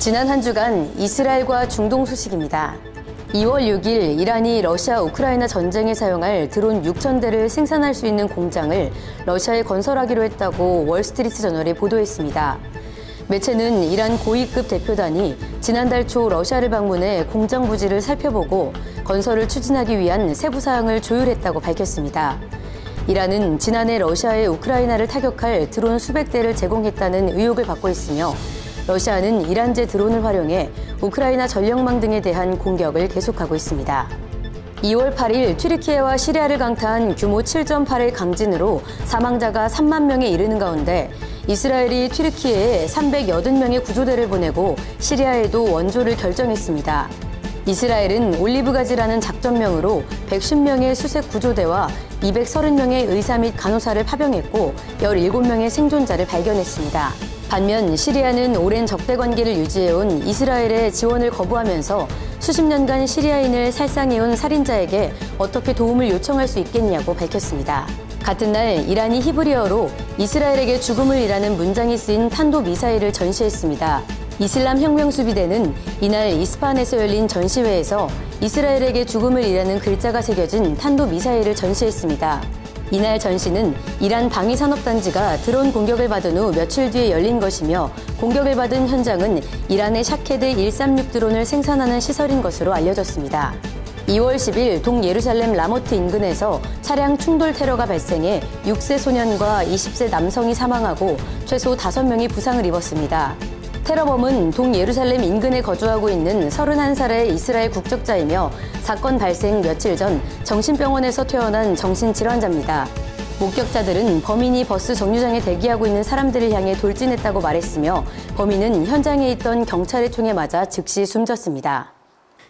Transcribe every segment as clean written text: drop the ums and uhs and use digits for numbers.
지난 한 주간 이스라엘과 중동 소식입니다. 2월 6일 이란이 러시아-우크라이나 전쟁에 사용할 드론 6,000대를 생산할 수 있는 공장을 러시아에 건설하기로 했다고 월스트리트 저널이 보도했습니다. 매체는 이란 고위급 대표단이 지난달 초 러시아를 방문해 공장 부지를 살펴보고 건설을 추진하기 위한 세부 사항을 조율했다고 밝혔습니다. 이란은 지난해 러시아의 우크라이나를 타격할 드론 수백 대를 제공했다는 의혹을 받고 있으며 러시아는 이란제 드론을 활용해 우크라이나 전력망 등에 대한 공격을 계속하고 있습니다. 2월 8일 튀르키예와 시리아를 강타한 규모 7.8의 강진으로 사망자가 3만 명에 이르는 가운데 이스라엘이 튀르키예에 380명의 구조대를 보내고 시리아에도 원조를 결정했습니다. 이스라엘은 올리브가지라는 작전명으로 110명의 수색 구조대와 230명의 의사 및 간호사를 파병했고 17명의 생존자를 발견했습니다. 반면 시리아는 오랜 적대 관계를 유지해온 이스라엘의 지원을 거부하면서 수십 년간 시리아인을 살상해온 살인자에게 어떻게 도움을 요청할 수 있겠냐고 밝혔습니다. 같은 날 이란이 히브리어로 이스라엘에게 죽음을 이라는 문장이 쓰인 탄도미사일을 전시했습니다. 이슬람 혁명수비대는 이날 이스파한에서 열린 전시회에서 이스라엘에게 죽음을 이라는 글자가 새겨진 탄도미사일을 전시했습니다. 이날 전시는 이란 방위산업단지가 드론 공격을 받은 후 며칠 뒤에 열린 것이며 공격을 받은 현장은 이란의 샤케드 136 드론을 생산하는 시설인 것으로 알려졌습니다. 2월 10일 동예루살렘 라모트 인근에서 차량 충돌 테러가 발생해 6세 소년과 20세 남성이 사망하고 최소 5명이 부상을 입었습니다. 테러범은 동예루살렘 인근에 거주하고 있는 31살의 이스라엘 국적자이며 사건 발생 며칠 전 정신병원에서 퇴원한 정신질환자입니다. 목격자들은 범인이 버스 정류장에 대기하고 있는 사람들을 향해 돌진했다고 말했으며 범인은 현장에 있던 경찰의 총에 맞아 즉시 숨졌습니다.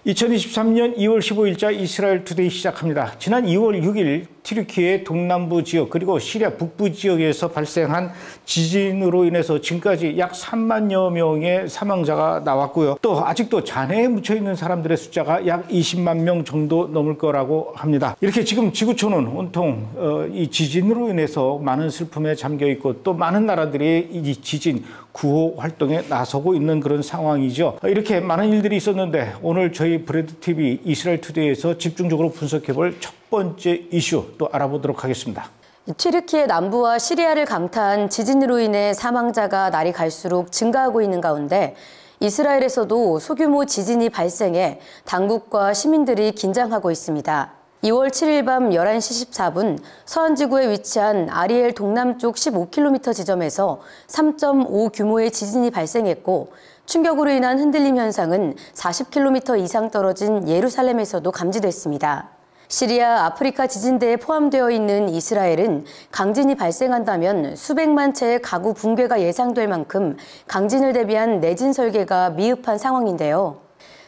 2023년 2월 15일자 이스라엘 투데이 시작합니다. 지난 2월 6일 튀르키예 동남부 지역 그리고 시리아 북부 지역에서 발생한 지진으로 인해서 지금까지 약 3만여 명의 사망자가 나왔고요. 또 아직도 잔해에 묻혀있는 사람들의 숫자가 약 20만 명 정도 넘을 거라고 합니다. 이렇게 지금 지구촌은 온통 이 지진으로 인해서 많은 슬픔에 잠겨있고 또 많은 나라들이 이 지진 구호 활동에 나서고 있는 그런 상황이죠. 이렇게 많은 일들이 있었는데 오늘 저희 브레드TV 이스라엘 투데이에서 집중적으로 분석해볼 첫 번째 이슈 또 알아보도록 하겠습니다. 튀르키예 남부와 시리아를 강타한 지진으로 인해 사망자가 날이 갈수록 증가하고 있는 가운데 이스라엘에서도 소규모 지진이 발생해 당국과 시민들이 긴장하고 있습니다. 2월 7일 밤 11시 14분 서안지구에 위치한 아리엘 동남쪽 15km 지점에서 3.5 규모의 지진이 발생했고 충격으로 인한 흔들림 현상은 40km 이상 떨어진 예루살렘에서도 감지됐습니다. 시리아 아프리카 지진대에 포함되어 있는 이스라엘은 강진이 발생한다면 수백만 채의 가구 붕괴가 예상될 만큼 강진을 대비한 내진 설계가 미흡한 상황인데요.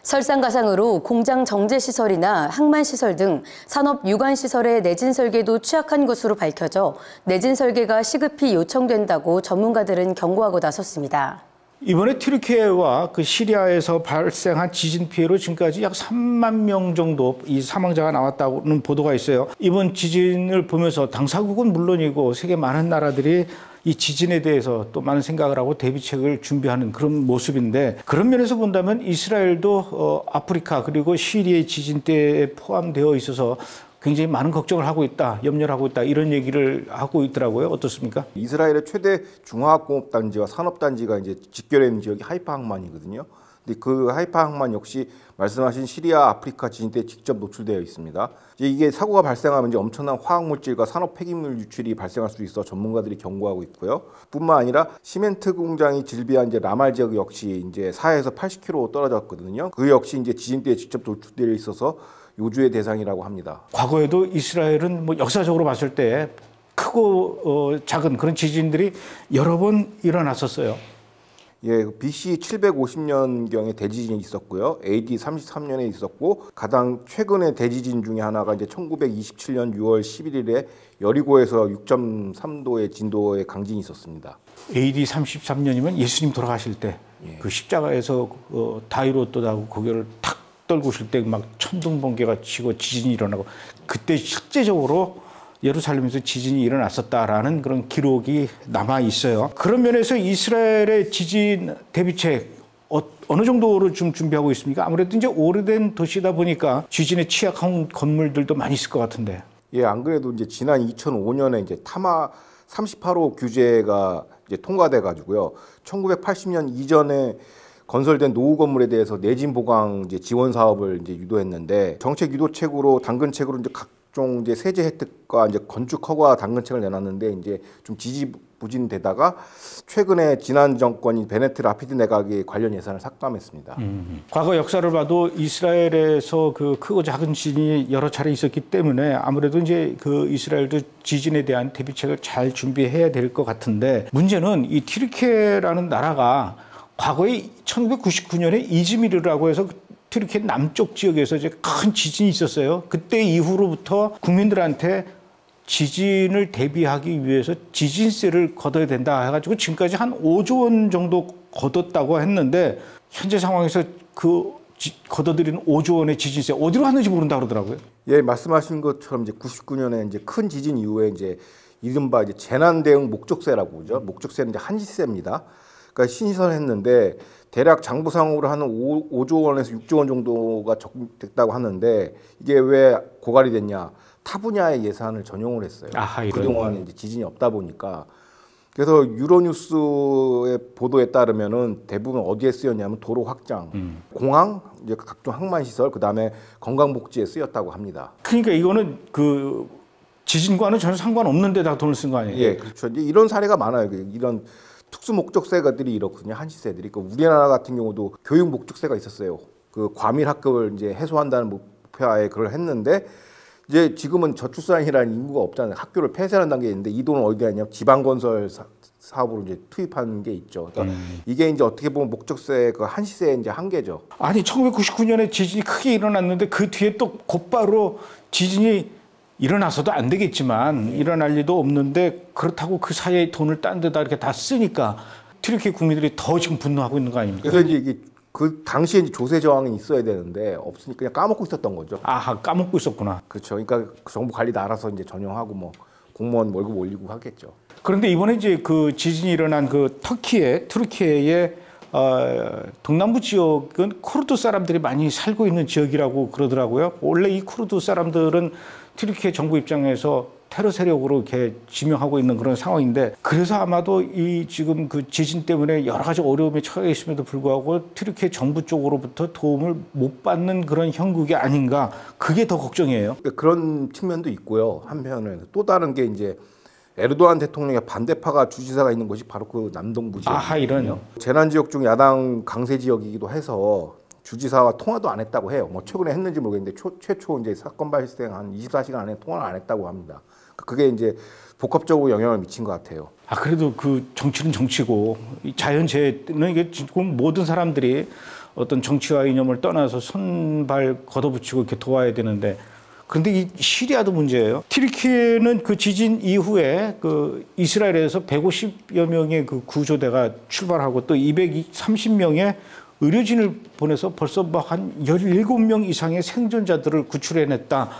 설상가상으로 공장 정제시설이나 항만시설 등 산업 유관시설의 내진 설계도 취약한 것으로 밝혀져 내진 설계가 시급히 요청된다고 전문가들은 경고하고 나섰습니다. 이번에 튀르키예와 시리아에서 발생한 지진 피해로 지금까지 약 3만 명 정도 이 사망자가 나왔다는 보도가 있어요. 이번 지진을 보면서 당사국은 물론이고 세계 많은 나라들이 이 지진에 대해서 또 많은 생각을 하고 대비책을 준비하는 그런 모습인데 그런 면에서 본다면 이스라엘도 아프리카 그리고 시리아의 지진대에 포함되어 있어서 굉장히 많은 걱정을 하고 있다, 염려를 하고 있다 이런 얘기를 하고 있더라고요. 어떻습니까? 이스라엘의 최대 중화학공업단지와 산업단지가 이제 직결된 지역이 하이파 항만이거든요. 근데 그 하이파 항만 역시 말씀하신 시리아 아프리카 지진 때 직접 노출되어 있습니다. 이게 사고가 발생하면 이제 엄청난 화학 물질과 산업 폐기물 유출이 발생할 수 있어 전문가들이 경고하고 있고요. 뿐만 아니라 시멘트 공장이 질비한 이제 라말 지역 역시 이제 4에서 80km 떨어졌거든요. 그 역시 이제 지진 때 직접 노출되어 있어서 요주의 대상이라고 합니다. 과거에도 이스라엘은 뭐 역사적으로 봤을 때 크고 작은 그런 지진들이 여러 번 일어났었어요. 예, BC 750년경에 대지진이 있었고요. AD 33년에 있었고 가장 최근의 대지진 중에 하나가 이제 1927년 6월 11일에 여리고에서 6.3도의 진도의 강진이 있었습니다. AD 33년이면 예수님 돌아가실 때 그 십자가에서 다이로 떠다고 고개를 탁 떨고 오실 때 막 천둥 번개가 치고 지진이 일어나고 그때 실제적으로 예루살렘에서 지진이 일어났었다라는 그런 기록이 남아 있어요. 그런 면에서 이스라엘의 지진 대비책 어느 정도로 좀 준비하고 있습니까? 아무래도 이제 오래된 도시다 보니까 지진에 취약한 건물들도 많이 있을 것 같은데. 예, 안 그래도 이제 지난 2005년에 이제 타마 38호 규제가 이제 통과돼 가지고요. 1980년 이전에 건설된 노후 건물에 대해서 내진 보강 이제 지원 사업을 이제 유도했는데 정책 유도책으로 당근책으로 이제 각종 이제 세제 혜택과 이제 건축 허가 당근책을 내놨는데 이제 좀 지지부진되다가 최근에 지난 정권인 베네트 라피드 내각이 관련 예산을 삭감했습니다. 과거 역사를 봐도 이스라엘에서 그 크고 작은 지진이 여러 차례 있었기 때문에 아무래도 이제 그 이스라엘도 지진에 대한 대비책을 잘 준비해야 될 것 같은데 문제는 이 튀르키예라는 나라가 과거에 1999년에 이즈미르라고 해서 튀르키예 남쪽 지역에서 이제 큰 지진이 있었어요. 그때 이후로부터 국민들한테 지진을 대비하기 위해서 지진세를 걷어야 된다 해가지고 지금까지 한 5조 원 정도 걷었다고 했는데 현재 상황에서 그 걷어들인 5조 원의 지진세 어디로 갔는지 모른다 그러더라고요. 예, 말씀하신 것처럼 이제 99년에 이제 큰 지진 이후에 이제 이른바 이제 재난 대응 목적세라고 그러죠. 목적세는 이제 한시세입니다. 그러니까 신설했는데 대략 장부상으로 한 5조 원에서 6조 원 정도가 적립됐다고 하는데 이게 왜 고갈이 됐냐? 타 분야의 예산을 전용을 했어요. 그동안 이제 지진이 없다 보니까. 그래서 유로뉴스의 보도에 따르면은 대부분 어디에 쓰였냐면 도로 확장, 공항, 이제 각종 항만 시설, 그다음에 건강복지에 쓰였다고 합니다. 그러니까 이거는 그 지진과는 전혀 상관없는 데다가 돈을 쓴 거 아니에요? 예, 그렇죠. 이제 이런 사례가 많아요. 이런 특수 목적세가들이 이렇거든요. 한시세들이. 그러니까 우리나라 같은 경우도 교육 목적세가 있었어요. 그 과밀 학급을 이제 해소한다는 목표하에 그걸 했는데 이제 지금은 저출산이라는 인구가 없잖아요. 학교를 폐쇄하는 단계에 있는데 이 돈은 어디다 했냐면 지방건설 사업으로 이제 투입하는 게 있죠. 그러니까 이게 이제 어떻게 보면 목적세 그 한시세의 이제 한계죠. 아니 1999년에 지진이 크게 일어났는데 그 뒤에 또 곧바로 지진이 일어나서도 안 되겠지만 일어날 리도 없는데 그렇다고 그 사이에 돈을 딴 데다 이렇게 다 쓰니까 튀르키예 국민들이 더 지금 분노하고 있는 거 아닙니까? 그래서 이제 이게 그 당시에 이제 조세 저항이 있어야 되는데 없으니까 그냥 까먹고 있었던 거죠. 아하, 까먹고 있었구나. 그렇죠. 그러니까 정부 관리도 알아서 이제 전용하고 뭐 공무원 월급 올리고 하겠죠. 그런데 이번에 이제 그 지진이 일어난 그 튀르키예의 동남부 지역은 쿠르드 사람들이 많이 살고 있는 지역이라고 그러더라고요. 원래 이 쿠르드 사람들은 튀르키예 정부 입장에서 테러 세력으로 이렇게 지명하고 있는 그런 상황인데 그래서 아마도 이 지금 그 지진 때문에 여러 가지 어려움에 처해 있음에도 불구하고 튀르키예 정부 쪽으로부터 도움을 못 받는 그런 형국이 아닌가 그게 더 걱정이에요. 그런 측면도 있고요. 한편에는 또 다른 게 이제 에르도안 대통령의 반대파가 주지사가 있는 곳이 바로 그 남동부 지역이에요. 아하, 이런요. 재난 지역 중 야당 강세 지역이기도 해서 주지사와 통화도 안 했다고 해요. 뭐 최근에 했는지 모르겠는데 최초 이제 사건 발생 한 24시간 안에 통화를 안 했다고 합니다. 그게 이제 복합적으로 영향을 미친 것 같아요. 아, 그래도 그 정치는 정치고 이 자연재해는 이게 지금 모든 사람들이 어떤 정치와 이념을 떠나서 손발 걷어붙이고 이렇게 도와야 되는데 그런데 이 시리아도 문제예요. 튀르키예는 그 지진 이후에 그 이스라엘에서 150여 명의 그 구조대가 출발하고 또 230명의 의료진을 보내서 벌써 뭐 한 17명 이상의 생존자들을 구출해냈다.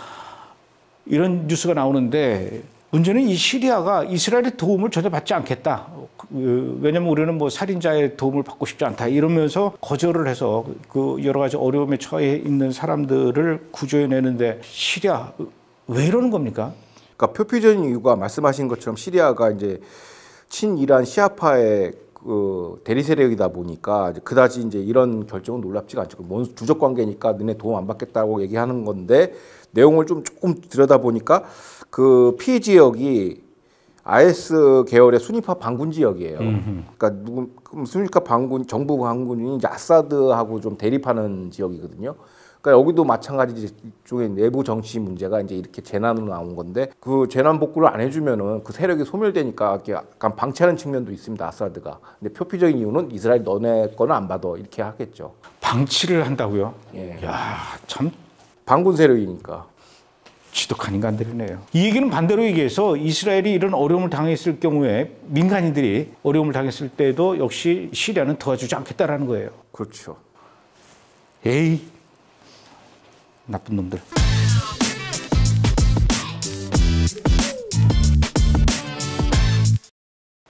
이런 뉴스가 나오는데 문제는 이 시리아가 이스라엘의 도움을 전혀 받지 않겠다. 왜냐하면 우리는 뭐 살인자의 도움을 받고 싶지 않다. 이러면서 거절을 해서 그 여러 가지 어려움에 처해 있는 사람들을 구조해내는데 시리아 왜 이러는 겁니까? 그러니까 표피적인 이유가 말씀하신 것처럼 시리아가 이제 친이란 시아파의 그 대리 세력이다 보니까 그다지 이제 이런 결정은 놀랍지가 않죠. 뭔 주적 관계니까 너네 도움 안 받겠다고 얘기하는 건데 내용을 좀 조금 들여다 보니까 그 피해 지역이 IS 계열의 순위파 반군 지역이에요. 그러니까 순위파 반군, 정부 반군이 이제 아사드하고 좀 대립하는 지역이거든요. 그러니까 여기도 마찬가지 일종의 내부 정치 문제가 이제 이렇게 재난으로 나온 건데 그 재난 복구를 안 해주면은 그 세력이 소멸되니까 약간 방치하는 측면도 있습니다. 아사드가. 근데 표피적인 이유는 이스라엘 너네 거는 안 받아 이렇게 하겠죠. 방치를 한다고요? 예. 야, 참 반군 세력이니까. 지독한 인간들이네요. 이 얘기는 반대로 얘기해서 이스라엘이 이런 어려움을 당했을 경우에 민간인들이 어려움을 당했을 때도 역시 시리아는 도와주지 않겠다라는 거예요. 그렇죠. 에이, 나쁜 놈들.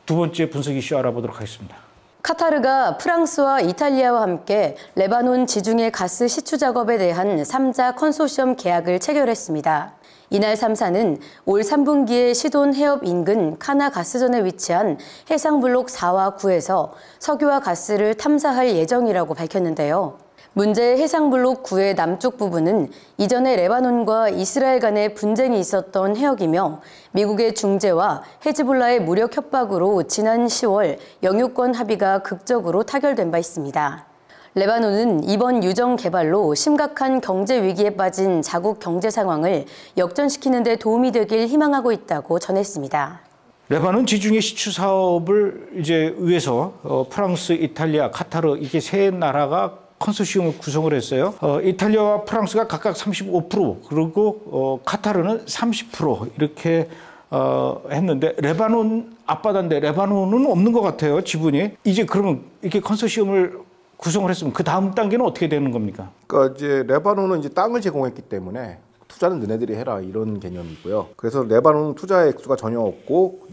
두 번째 분석 이슈 알아보도록 하겠습니다. 카타르가 프랑스와 이탈리아와 함께 레바논 지중해 가스 시추 작업에 대한 3자 컨소시엄 계약을 체결했습니다. 이날 3사는 올 3분기에 시돈 해협 인근 카나 가스전에 위치한 해상블록 4와 9에서 석유와 가스를 탐사할 예정이라고 밝혔는데요. 문제의 해상블록 9의 남쪽 부분은 이전에 레바논과 이스라엘 간의 분쟁이 있었던 해역이며 미국의 중재와 헤즈볼라의 무력 협박으로 지난 10월 영유권 합의가 극적으로 타결된 바 있습니다. 레바논은 이번 유정 개발로 심각한 경제 위기에 빠진 자국 경제 상황을 역전시키는 데 도움이 되길 희망하고 있다고 전했습니다. 레바논 지중해 시추 사업을 이제 위해서 프랑스, 이탈리아, 카타르 이게 세 나라가 컨소시엄을 구성을 했어요. 이탈리아와 프랑스가 각각 35% 그리고 카타르는 30% 이렇게 했는데 레바논 앞바다인데 레바논은 없는 것 같아요. 지분이. 이제 그러면 이렇게 컨소시엄을 구성을 했으면 그 다음 단계는 어떻게 되는 겁니까? 그러니까 이제 레바논은 이제 땅을 제공했기 때문에 투자는 너네들이 해라 이런 개념이고요. 그래서 레바논 투자의 액수가 전혀 없고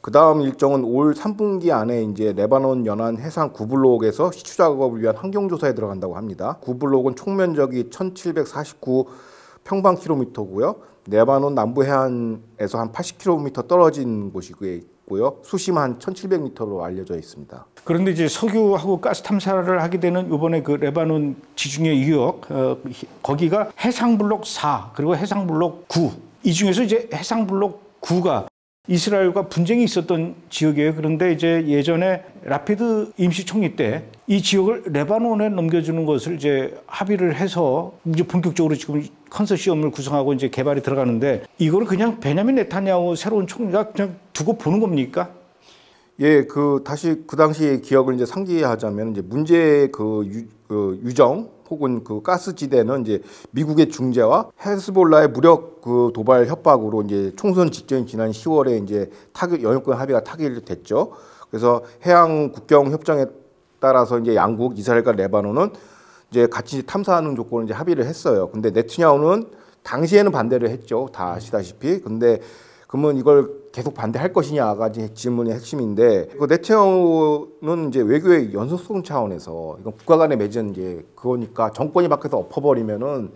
그 다음 일정은 올 3분기 안에 이제 레바논 연안 해상 9블록에서 시추 작업을 위한 환경 조사에 들어간다고 합니다. 9블록은 총 면적이 1,749 평방 킬로미터고요. 레바논 남부 해안에서 한 80km 떨어진 곳이고요. 수심 한 1,700m로 알려져 있습니다. 그런데 이제 석유하고 가스 탐사를 하게 되는 이번에 그 레바논 지중해 유역 거기가 해상블록 4 그리고 해상블록 9 이 중에서 이제 해상블록 9가 이스라엘과 분쟁이 있었던 지역이에요. 그런데 이제 예전에 라피드 임시총리 때 이 지역을 레바논에 넘겨주는 것을 이제 합의를 해서 이제 본격적으로 지금 컨소시엄을 구성하고 이제 개발이 들어가는데 이거를 그냥 베냐민 네타냐후 새로운 총리가 그냥 두고 보는 겁니까? 예, 다시 그 당시의 기억을 이제 상기하자면 이제 문제의 유정 혹은 그 가스지대는 이제 미국의 중재와 헤즈볼라의 무력 도발 협박으로 이제 총선 직전인 지난 10월에 이제 영유권 합의가 타결됐죠. 그래서 해양 국경 협정에 따라서 이제 양국 이스라엘과 레바논은 이제 같이 탐사하는 조건을 이제 합의를 했어요. 근데 네타냐후는 당시에는 반대를 했죠. 다 아시다시피. 근데 그러면 이걸 계속 반대할 것이냐가 이제 질문의 핵심인데, 그 네타냐후는 이제 외교의 연속성 차원에서 이건 국가 간에 맺은 이제 그거니까 정권이 바뀌어서 엎어버리면은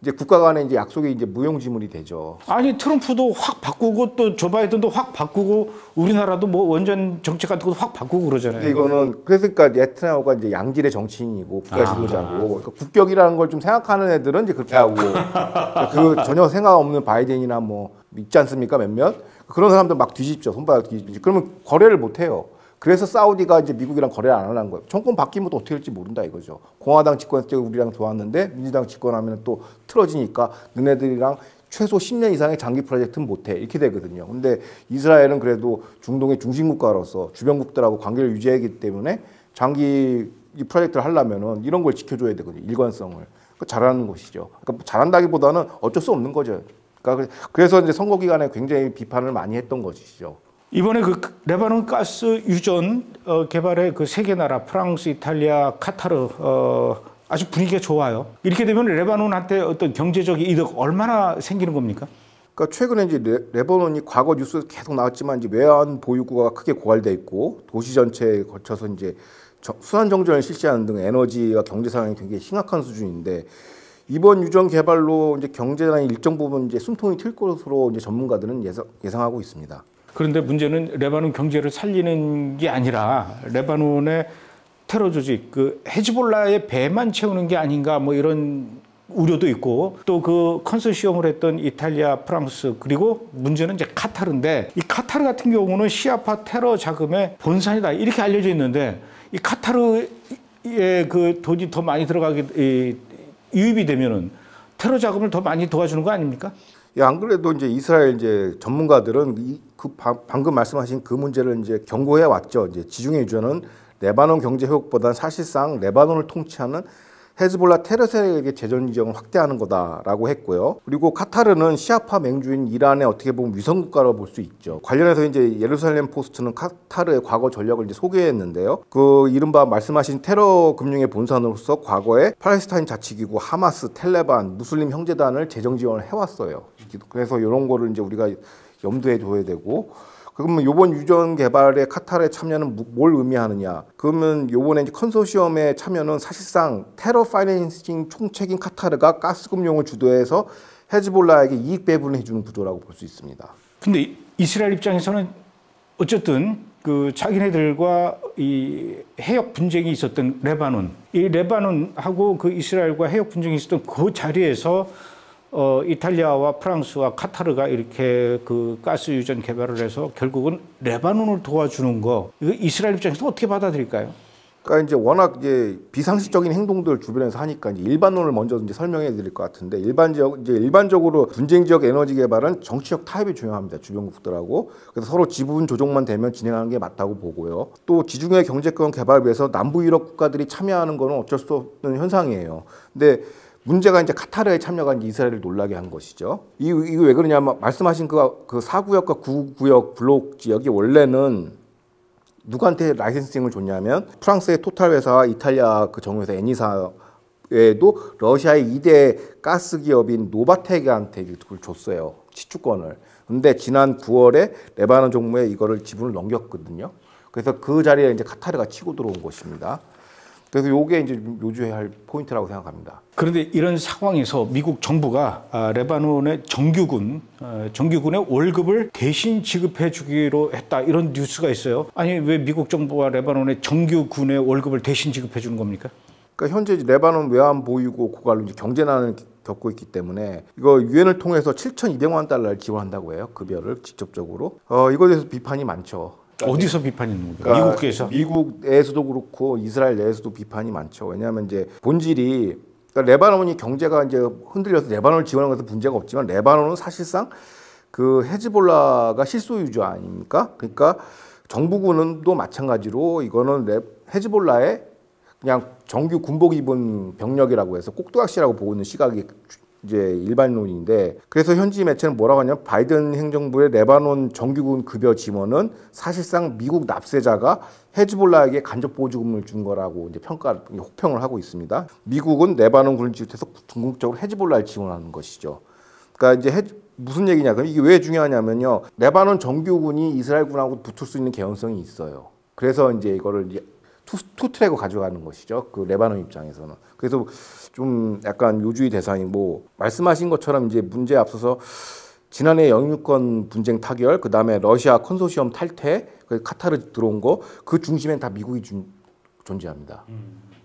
이제 국가 간의 이제 약속이 이제 무용지물이 되죠. 아니 트럼프도 확 바꾸고 또 조 바이든도 확 바꾸고 우리나라도 뭐 원전 정책 같은 것도 확 바꾸고 그러잖아요. 이거는 그러니까 네타냐후가 이제 양질의 정치인이고 국가 지도자고 그러니까 국격이라는 걸 좀 생각하는 애들은 이제 그렇게 하고 그 전혀 생각 없는 바이든이나 뭐 있지 않습니까 몇몇 그런 사람들 막 뒤집죠. 손바닥 뒤집죠. 그러면 거래를 못 해요. 그래서 사우디가 이제 미국이랑 거래를 안 하는 거예요. 정권 바뀌면 또 어떻게 될지 모른다 이거죠. 공화당 집권했을 때 우리랑 좋았는데 민주당 집권하면 또 틀어지니까 너네들이랑 최소 10년 이상의 장기 프로젝트는 못해 이렇게 되거든요. 근데 이스라엘은 그래도 중동의 중심국가로서 주변국들하고 관계를 유지하기 때문에 장기 이 프로젝트를 하려면은 이런 걸 지켜줘야 되거든요. 일관성을. 그러니까 잘하는 것이죠. 그러니까 잘한다기보다는 어쩔 수 없는 거죠. 그러니까 그래서 이제 선거 기간에 굉장히 비판을 많이 했던 것이죠. 이번에 그 레바논 가스 유전 개발의 그 세 개 나라 프랑스, 이탈리아, 카타르 아주 분위기가 좋아요. 이렇게 되면 레바논한테 어떤 경제적 이득 얼마나 생기는 겁니까? 그러니까 최근에 이제 레바논이 과거 뉴스에서 계속 나왔지만 이제 외환 보유고가 크게 고갈돼 있고 도시 전체에 거쳐서 이제 수산 정전을 실시하는 등 에너지와 경제 상황이 굉장히 심각한 수준인데 이번 유전 개발로 이제 경제나 일정 부분 이제 숨통이 튈 것으로 이제 전문가들은 예상하고 있습니다. 그런데 문제는 레바논 경제를 살리는 게 아니라 레바논의 테러 조직 그 헤즈볼라의 배만 채우는 게 아닌가 뭐 이런 우려도 있고 또 그 컨소시엄을 했던 이탈리아, 프랑스 그리고 문제는 이제 카타르인데 이 카타르 같은 경우는 시아파 테러 자금의 본산이다 이렇게 알려져 있는데 이 카타르에 그 돈이 더 많이 들어가게 유입이 되면은 테러 자금을 더 많이 도와주는 거 아닙니까? 예, 안 그래도 이제 이스라엘 이제 전문가들은 방금 말씀하신 그 문제를 이제 경고해 왔죠. 이제 지중해 유전은 레바논 경제 회복보다는 사실상 레바논을 통치하는 헤즈볼라 테러 세력에게 재정 지원을 확대하는 거다라고 했고요. 그리고 카타르는 시아파 맹주인 이란의 어떻게 보면 위성 국가로 볼 수 있죠. 관련해서 이제 예루살렘 포스트는 카타르의 과거 전략을 이제 소개했는데요. 그 이른바 말씀하신 테러 금융의 본산으로서 과거에 팔레스타인 자치기구 하마스, 텔레반, 무슬림 형제단을 재정 지원을 해왔어요. 그래서 이런 거를 이제 우리가 염두에 둬야 되고. 그러면 이번 유전 개발에 카타르의 참여는 뭘 의미하느냐? 그러면 이번에 이제 컨소시엄의 참여는 사실상 테러 파이낸싱 총책인 카타르가 가스금융을 주도해서 헤즈볼라에게 이익 배분을 해주는 구조라고 볼 수 있습니다. 근데 이스라엘 입장에서는 어쨌든 그 자기네들과 이 해역 분쟁이 있었던 레바논, 이 레바논하고 그 이스라엘과 해역 분쟁이 있었던 그 자리에서 이탈리아와 프랑스와 카타르가 이렇게 그 가스 유전 개발을 해서 결국은 레바논을 도와주는 거, 이거 이스라엘 입장에서 어떻게 받아들일까요? 그러니까 이제 워낙 이제 비상식적인 행동들 주변에서 하니까 이제 일반론을 먼저 이제 설명해 드릴 것 같은데 일반적으로 분쟁 지역 에너지 개발은 정치적 타협이 중요합니다. 주변국들하고. 그래서 서로 지분 조정만 되면 진행하는 게 맞다고 보고요. 또 지중해 경제권 개발을 위해서 남부 유럽 국가들이 참여하는 거는 어쩔 수 없는 현상이에요. 근데 문제가 이제 카타르의 참여가 이제 이스라엘을 놀라게 한 것이죠. 이거 왜 그러냐면 말씀하신 그 4구역과 9구역 블록 지역이 원래는 누구한테 라이센싱을 줬냐면 프랑스의 토탈 회사와 이탈리아 그 정유회사 에니사 외에도 러시아의 2대 가스 기업인 노바테크한테 그걸 줬어요. 시추권을. 근데 지난 9월에 레바논 정부에 이거를 지분을 넘겼거든요. 그래서 그 자리에 이제 카타르가 치고 들어온 것입니다. 그래서 이게 이제 요주해야 할 포인트라고 생각합니다. 그런데 이런 상황에서 미국 정부가 레바논의 정규군의 월급을 대신 지급해 주기로 했다 이런 뉴스가 있어요. 아니 왜 미국 정부가 레바논의 정규군의 월급을 대신 지급해 주는 겁니까? 그러니까 현재 레바논 외환 보유고 고갈로 이제 경제난을 겪고 있기 때문에 이거 유엔을 통해서 7,200만 달러를 지원한다고 해요. 급여를 직접적으로. 이거에 대해서 비판이 많죠. 어디서 비판이 있는 겁니까? 그러니까 미국에서? 미국 내에서도 그렇고 이스라엘 내에서도 비판이 많죠. 왜냐하면 이제 본질이 그러니까 레바논이 경제가 이제 흔들려서 레바논을 지원하는 것은 문제가 없지만 레바논은 사실상 그 헤즈볼라가 실소유주 아닙니까? 그러니까 정부군도 마찬가지로 이거는 헤즈볼라의 그냥 정규 군복 입은 병력이라고 해서 꼭두각시라고 보고 있는 시각이 이제 일반론인데 그래서 현지 매체는 뭐라고 하냐면 바이든 행정부의 레바논 정규군 급여 지원은 사실상 미국 납세자가 헤즈볼라에게 간접 보조금을 준 거라고 이제 혹평을 하고 있습니다. 미국은 레바논 군을 지원해서 궁극적으로 헤즈볼라를 지원하는 것이죠. 그러니까 이제 무슨 얘기냐? 그럼 이게 왜 중요하냐면요. 레바논 정규군이 이스라엘군하고 붙을 수 있는 개연성이 있어요. 그래서 이제 이거를 이제 투트랙으로 가져가는 것이죠. 그 레바논 입장에서는. 그래서 좀 약간 요주의 대상이 뭐 말씀하신 것처럼 이제 문제에 앞서서 지난해 영유권 분쟁 타결, 그 다음에 러시아 컨소시엄 탈퇴, 그 카타르 들어온 거 그 중심엔 다 미국이 존재합니다.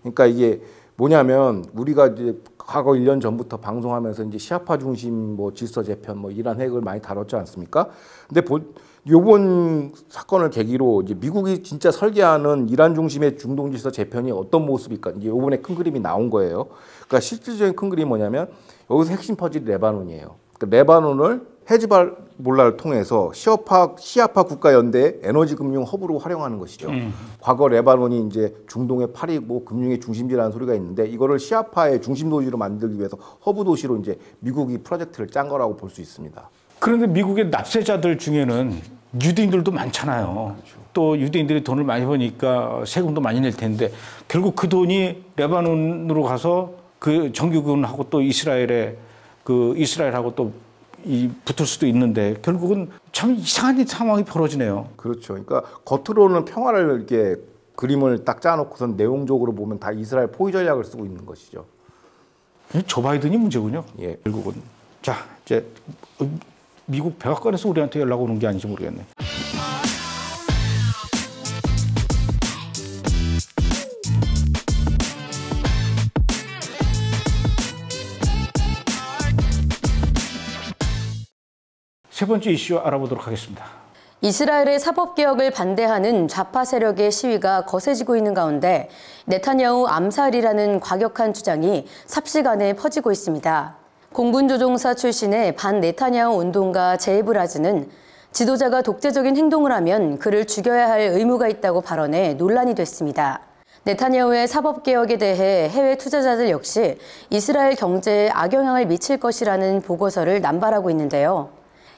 그러니까 이게 뭐냐면 우리가 이제 과거 1년 전부터 방송하면서 이제 시아파 중심 뭐 질서 재편 뭐 이란 핵을 많이 다뤘지 않습니까? 근데 요번 사건을 계기로 이제 미국이 진짜 설계하는 이란 중심의 중동 질서 재편이 어떤 모습일까? 이제 요번에 큰 그림이 나온 거예요. 그러니까 실질적인 큰 그림이 뭐냐면 여기서 핵심 퍼즐이 레바논이에요. 그러니까 레바논을 헤즈볼라를 통해서 시아파 국가 연대의 에너지 금융 허브로 활용하는 것이죠. 과거 레바논이 이제 중동의 팔이고 금융의 중심지라는 소리가 있는데 이거를 시아파의 중심 도시로 만들기 위해서 허브 도시로 이제 미국이 프로젝트를 짠 거라고 볼 수 있습니다. 그런데 미국의 납세자들 중에는 유대인들도 많잖아요. 그렇죠. 또 유대인들이 돈을 많이 버니까 세금도 많이 낼 텐데 결국 그 돈이 레바논으로 가서 그 정규군하고 또 이스라엘하고 또 붙을 수도 있는데 결국은 참 이상한 상황이 벌어지네요. 그렇죠. 그러니까 겉으로는 평화를 이렇게 그림을 딱 짜놓고선 내용적으로 보면 다 이스라엘 포위 전략을 쓰고 있는 것이죠. 조 바이든이 문제군요. 예. 결국은. 자, 이제 미국 백악관에서 우리한테 연락 오는 게 아닌지 모르겠네. 세 번째 이슈 알아보도록 하겠습니다. 이스라엘의 사법개혁을 반대하는 좌파 세력의 시위가 거세지고 있는 가운데 네타냐후 암살이라는 과격한 주장이 삽시간에 퍼지고 있습니다. 공군조종사 출신의 반 네타냐후 운동가 제이브라즈는 지도자가 독재적인 행동을 하면 그를 죽여야 할 의무가 있다고 발언해 논란이 됐습니다. 네타냐후의 사법개혁에 대해 해외 투자자들 역시 이스라엘 경제에 악영향을 미칠 것이라는 보고서를 남발하고 있는데요.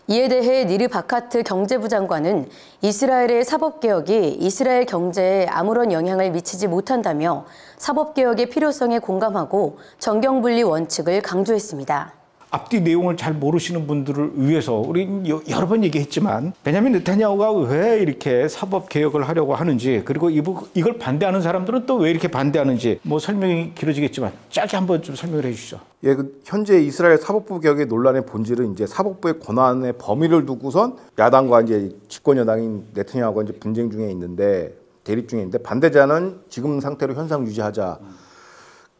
이에 대해 니르 바카트 경제부 장관은 이스라엘의 사법개혁이 이스라엘 경제에 아무런 영향을 미치지 못한다며 사법개혁의 필요성에 공감하고 정경분리 원칙을 강조했습니다. 앞뒤 내용을 잘 모르시는 분들을 위해서 우리 여러 번 얘기했지만 베냐민 네타냐후가 왜 이렇게 사법 개혁을 하려고 하는지, 그리고 이걸 반대하는 사람들은 또 왜 이렇게 반대하는지 뭐 설명이 길어지겠지만 짧게 한번 좀 설명을 해주시죠. 예, 현재 이스라엘 사법부 개혁의 논란의 본질은 이제 사법부의 권한의 범위를 두고선 야당과 이제 집권 여당인 네타냐후가 이제 분쟁 중에 있는데, 대립 중에 있는데, 반대자는 지금 상태로 현상 유지하자.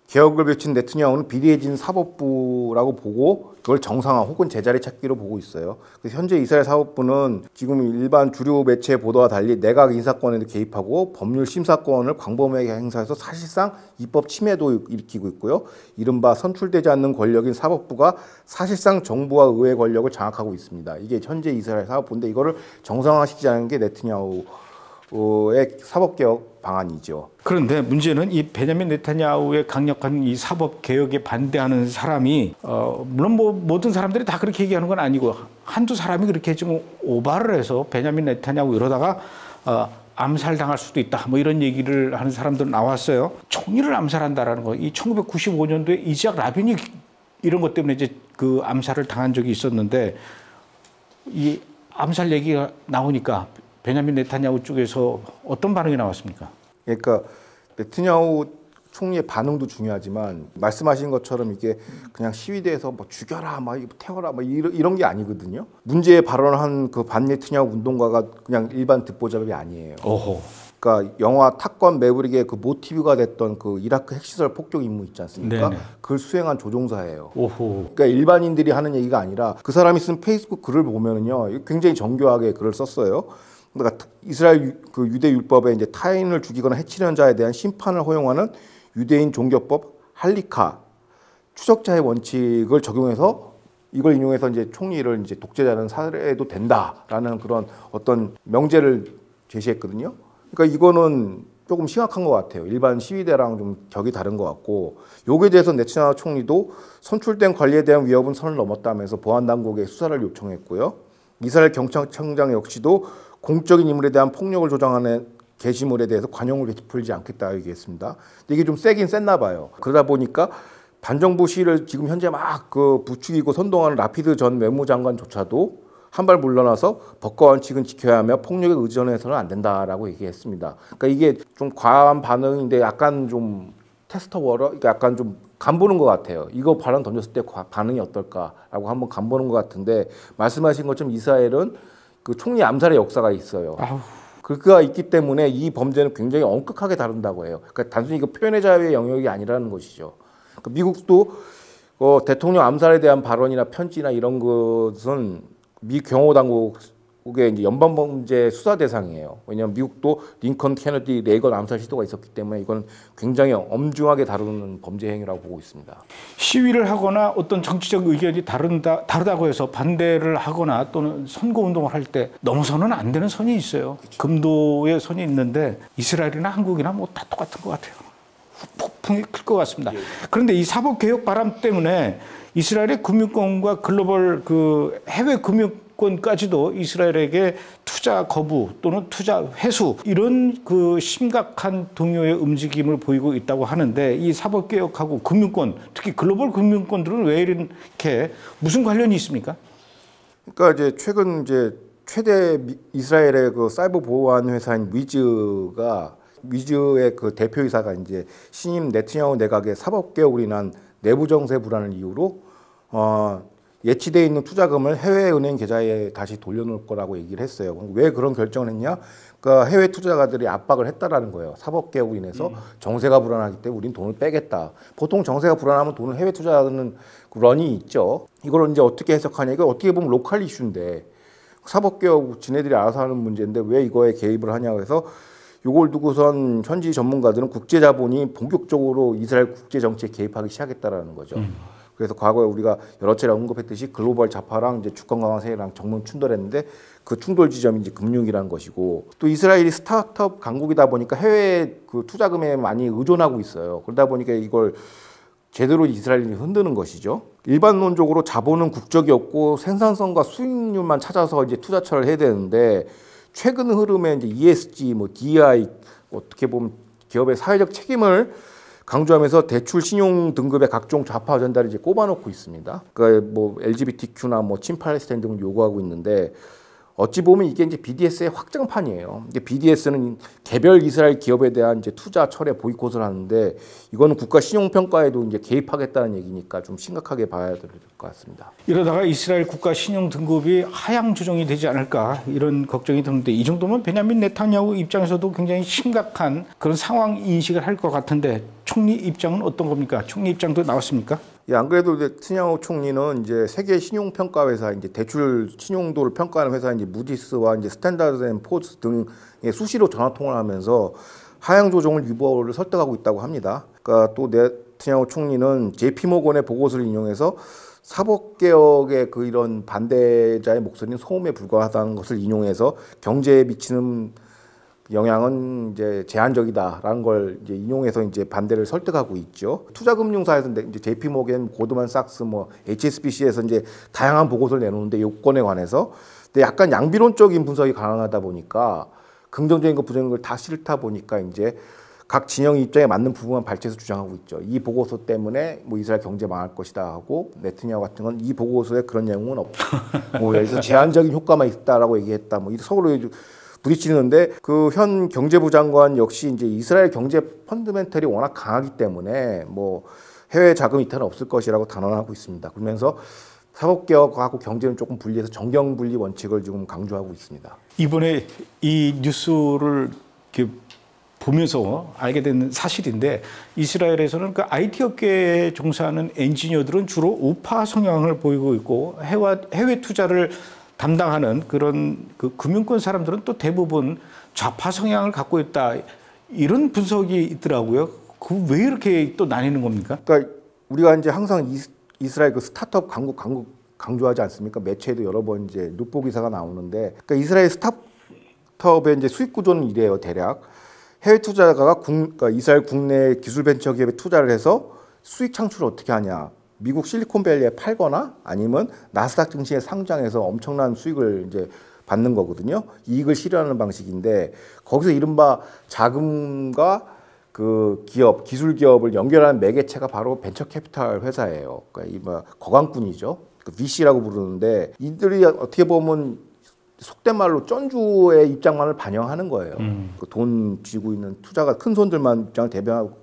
개혁을 외친 네타냐후는 비리해진 사법부라고 보고 그걸 정상화 혹은 제자리 찾기로 보고 있어요. 그래서 현재 이스라엘 사법부는 지금 일반 주류 매체 보도와 달리 내각 인사권에도 개입하고 법률 심사권을 광범위하게 행사해서 사실상 입법 침해도 일으키고 있고요. 이른바 선출되지 않는 권력인 사법부가 사실상 정부와 의회 권력을 장악하고 있습니다. 이게 현재 이스라엘 사법부인데 이거를 정상화시키지 않은 게 네타냐후의 사법개혁 방안이죠. 그런데 문제는 이 베냐민 네타냐후의 강력한 이 사법 개혁에 반대하는 사람이 물론 뭐 모든 사람들이 다 그렇게 얘기하는 건 아니고 한두 사람이 그렇게 좀 오바를 해서 베냐민 네타냐후 이러다가 암살당할 수도 있다 뭐 이런 얘기를 하는 사람들 나왔어요. 총리를 암살한다라는 거, 이 1995년도에 이지악 라빈이 이런 것 때문에 이제 그 암살을 당한 적이 있었는데, 이 암살 얘기가 나오니까 베냐민 네타냐후 쪽에서 어떤 반응이 나왔습니까? 그러니까 네타냐후 총리의 반응도 중요하지만 말씀하신 것처럼 이게 그냥 시위대에서 뭐 죽여라, 막 태워라, 막 이런 게 아니거든요. 문제의 발언한 그 반 네타냐후 운동가가 그냥 일반 듣보잡이 아니에요. 오호. 그러니까 영화 탑건 매브릭의 그 모티브가 됐던 그 이라크 핵시설 폭격 임무 있지 않습니까? 네네. 그걸 수행한 조종사예요. 오호. 그러니까 일반인들이 하는 얘기가 아니라 그 사람이 쓴 페이스북 글을 보면은요, 굉장히 정교하게 글을 썼어요. 그러니까 이스라엘 그 유대 율법에 이제 타인을 죽이거나 해치려는 자에 대한 심판을 허용하는 유대인 종교법 할리카 추적자의 원칙을 적용해서 이걸 인용해서 이제 총리를 이제 독재자는 살해도 된다라는 그런 어떤 명제를 제시했거든요. 그러니까 이거는 조금 심각한 것 같아요. 일반 시위대랑 좀 격이 다른 것 같고, 여기에 대해서 네타냐후 총리도 선출된 관리에 대한 위협은 선을 넘었다면서 보안 당국에 수사를 요청했고요. 이스라엘 경찰청장 역시도 공적인 인물에 대한 폭력을 조장하는 게시물에 대해서 관용을 베풀지 않겠다 얘기했습니다. 근데 이게 좀 세긴 셌나 봐요. 그러다 보니까 반정부 시위를 지금 현재 막 그 부추기고 선동하는 라피드 전 외무장관조차도 한 발 물러나서 법과 원칙은 지켜야 하며 폭력에 의존해서는 안 된다라고 얘기했습니다. 그러니까 이게 좀 과한 반응인데 약간 좀 테스터 워러, 그러니까 약간 좀 간보는 것 같아요. 이거 발언 던졌을 때 반응이 어떨까라고 한번 간보는 것 같은데, 말씀하신 것처럼 이스라엘은 그 총리 암살의 역사가 있어요. 그가 있기 때문에 이 범죄는 굉장히 엄격하게 다룬다고 해요. 그러니까 단순히 이거 표현의 자유의 영역이 아니라는 것이죠. 그러니까 미국도 대통령 암살에 대한 발언이나 편지나 이런 것은 미 경호 당국의 이제 연방범죄 수사 대상이에요. 왜냐하면 미국도 링컨, 케너디, 레이건 암살 시도가 있었기 때문에 이건 굉장히 엄중하게 다루는 범죄 행위라고 보고 있습니다. 시위를 하거나 어떤 정치적 의견이 다르다고 해서 반대를 하거나 또는 선거 운동을 할 때 넘어서는 안 되는 선이 있어요. 그렇죠. 금도의 선이 있는데 이스라엘이나 한국이나 뭐 다 똑같은 것 같아요. 폭풍이 클 것 같습니다. 그런데 이 사법개혁 바람 때문에 이스라엘의 금융권과 글로벌 그 해외 금융권까지도 이스라엘에게 투자 거부 또는 투자 회수 이런 그 심각한 동요의 움직임을 보이고 있다고 하는데, 이 사법개혁하고 금융권, 특히 글로벌 금융권들은 왜 이렇게 무슨 관련이 있습니까? 그러니까 이제 최근 이제 최대 이스라엘의 그 사이버 보안 회사인 위즈의 그 대표이사가 이제 신임 네타냐후 내각의 사법개혁으로 인한 내부 정세 불안을 이유로 예치되어 있는 투자금을 해외은행 계좌에 다시 돌려놓을 거라고 얘기를 했어요. 왜 그런 결정을 했냐? 그러니까 해외 투자가들이 압박을 했다라는 거예요. 사법개혁으로 인해서 정세가 불안하기 때문에 우린 돈을 빼겠다. 보통 정세가 불안하면 돈을 해외 투자하는 런이 있죠. 이걸 이제 어떻게 해석하냐. 이거 어떻게 보면 로컬 이슈인데 사법개혁 지네들이 알아서 하는 문제인데 왜 이거에 개입을 하냐고 해서 이걸 두고선 현지 전문가들은 국제자본이 본격적으로 이스라엘 국제정치에 개입하기 시작했다라는 거죠. 그래서 과거에 우리가 여러 차례 언급했듯이 글로벌 좌파랑 이제 주권 강화 세력이랑 정면 충돌했는데 그 충돌 지점이 이제 금융이라는 것이고 또 이스라엘이 스타트업 강국이다 보니까 해외 그 투자금에 많이 의존하고 있어요. 그러다 보니까 이걸 제대로 이스라엘이 흔드는 것이죠. 일반론적으로 자본은 국적이 없고 생산성과 수익률만 찾아서 이제 투자처를 해야 되는데 최근 흐름에 이제 ESG, 뭐 DEI 어떻게 보면 기업의 사회적 책임을 강조하면서 대출 신용 등급의 각종 좌파 아젠다를 이제 꼽아놓고 있습니다. 그러니까 뭐 LGBTQ나 뭐 친팔레스타인 등을 요구하고 있는데 어찌 보면 이게 이제 BDS의 확장판이에요. 이게 BDS는 개별 이스라엘 기업에 대한 이제 투자 철회 보이콧을 하는데 이거는 국가 신용 평가에도 이제 개입하겠다는 얘기니까 좀 심각하게 봐야 될 것 같습니다. 이러다가 이스라엘 국가 신용 등급이 하향 조정이 되지 않을까 이런 걱정이 드는데 이 정도면 베냐민 네타냐후 입장에서도 굉장히 심각한 그런 상황 인식을 할 것 같은데 총리 입장은 어떤 겁니까? 총리 입장도 나왔습니까? 예, 안 그래도 네타냐후 총리는 이제 세계 신용 평가 회사 이제 대출 신용도를 평가하는 회사 이제 무디스와 이제 스탠다드 앤 포스 등에 수시로 전화 통화를 하면서 하향 조정을 유보를 설득하고 있다고 합니다. 그러니까 또 네타냐후 총리는 JP모건의 보고서를 인용해서 사법개혁의 그 이런 반대자의 목소리는 소음에 불과하다는 것을 인용해서 경제에 미치는 영향은 이제 제한적이다라는 걸 이제 인용해서 이제 반대를 설득하고 있죠. 투자금융사에서 이제 JP모건, 고드만삭스, 뭐 HSBC에서 이제 다양한 보고서를 내놓는데 요건에 관해서 근데 약간 양비론적인 분석이 가능하다 보니까 긍정적인 거, 부정적인 걸 다 싫다 보니까 이제 각 진영 입장에 맞는 부분만 발췌해서 주장하고 있죠. 이 보고서 때문에 뭐 이스라엘 경제 망할 것이다 하고 네타냐후 같은 건 이 보고서에 그런 내용은 없다. 뭐 여기서 제한적인 효과만 있다라고 얘기했다. 뭐 서로 부딪히는데 그 현 경제부 장관 역시 이제 이스라엘 경제 펀드멘털이 워낙 강하기 때문에 뭐 해외 자금 이탈은 없을 것이라고 단언하고 있습니다. 그러면서 사법개혁하고 경제는 조금 분리해서 정경분리 원칙을 지금 강조하고 있습니다. 이번에 이 뉴스를 이렇게 보면서 알게 된 사실인데 이스라엘에서는 그 IT 업계에 종사하는 엔지니어들은 주로 우파 성향을 보이고 있고 해외 투자를 담당하는 그런 그 금융권 사람들은 또 대부분 좌파 성향을 갖고 있다 이런 분석이 있더라고요. 그 왜 이렇게 또 나뉘는 겁니까? 그러니까 우리가 이제 항상 이스라엘 그 스타트업 강국 강조하지 않습니까? 매체에도 여러 번 이제 루포 기사가 나오는데, 그러니까 이스라엘 스타트업의 이제 수익 구조는 이래요. 대략 해외 투자가가 그러니까 이스라엘 국내 기술 벤처 기업에 투자를 해서 수익 창출을 어떻게 하냐? 미국 실리콘밸리에 팔거나 아니면 나스닥 증시에 상장해서 엄청난 수익을 이제 받는 거거든요. 이익을 실현하는 방식인데 거기서 이른바 자금과 그 기업, 기술 기업을 연결하는 매개체가 바로 벤처 캐피탈 회사예요. 그러니까 이 거강꾼이죠. 그 VC라고 부르는데 이들이 어떻게 보면 속된 말로 쩐주의 입장만을 반영하는 거예요. 그 돈 쥐고 있는 투자가 큰 손들만 입장을 대변하고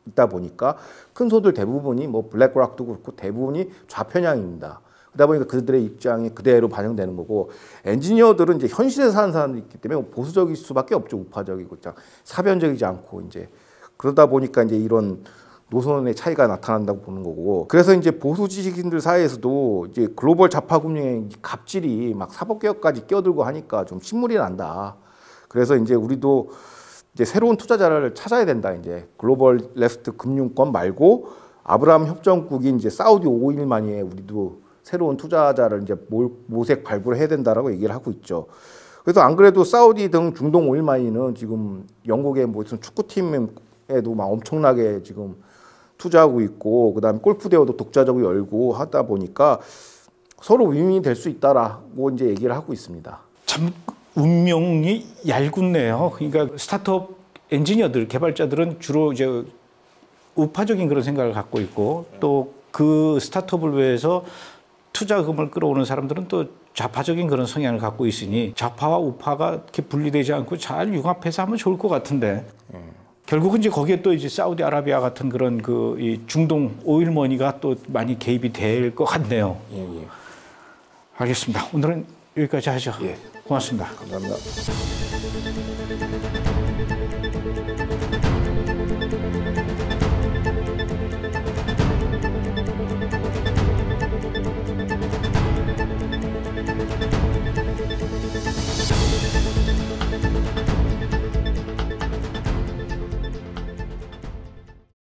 있다 보니까 큰 손들 대부분이 뭐 블랙락도 그렇고 대부분이 좌편향입니다. 그러다 보니까 그들의 입장이 그대로 반영되는 거고 엔지니어들은 이제 현실에 사는 사람들이 있기 때문에 보수적일 수밖에 없죠. 우파적이고 사변적이지 않고 이제 그러다 보니까 이제 이런 노선의 차이가 나타난다고 보는 거고 그래서 이제 보수 지식인들 사이에서도 이제 글로벌 좌파 금융의 갑질이 막 사법개혁까지 끼어들고 하니까 좀 신물이 난다. 그래서 이제 우리도 이제 새로운 투자자를 찾아야 된다. 이제 글로벌 레프트 금융권 말고 아브라함 협정국인 이제 사우디 오일만에 우리도 새로운 투자자를 이제 모색 발굴을 해야 된다라고 얘기를 하고 있죠. 그래서 안 그래도 사우디 등 중동 오일마이는 지금 영국의 무슨 축구팀에도 막 엄청나게 지금 투자하고 있고 그다음에 골프 대회도 독자적으로 열고 하다 보니까 서로 윈윈이 될 수 있다라고 이제 얘기를 하고 있습니다. 참 운명이 얄궂네요. 그러니까 스타트업 엔지니어들, 개발자들은 주로 이제 우파적인 그런 생각을 갖고 있고 또 그 스타트업을 위해서 투자금을 끌어오는 사람들은 또 좌파적인 그런 성향을 갖고 있으니 좌파와 우파가 이렇게 분리되지 않고 잘 융합해서 하면 좋을 것 같은데 결국은 이제 거기에 또 이제 사우디아라비아 같은 그런 그 이 중동 오일머니가 또 많이 개입이 될 것 같네요. 예. 알겠습니다. 오늘은 여기까지 하죠. 예. 고맙습니다. 감사합니다.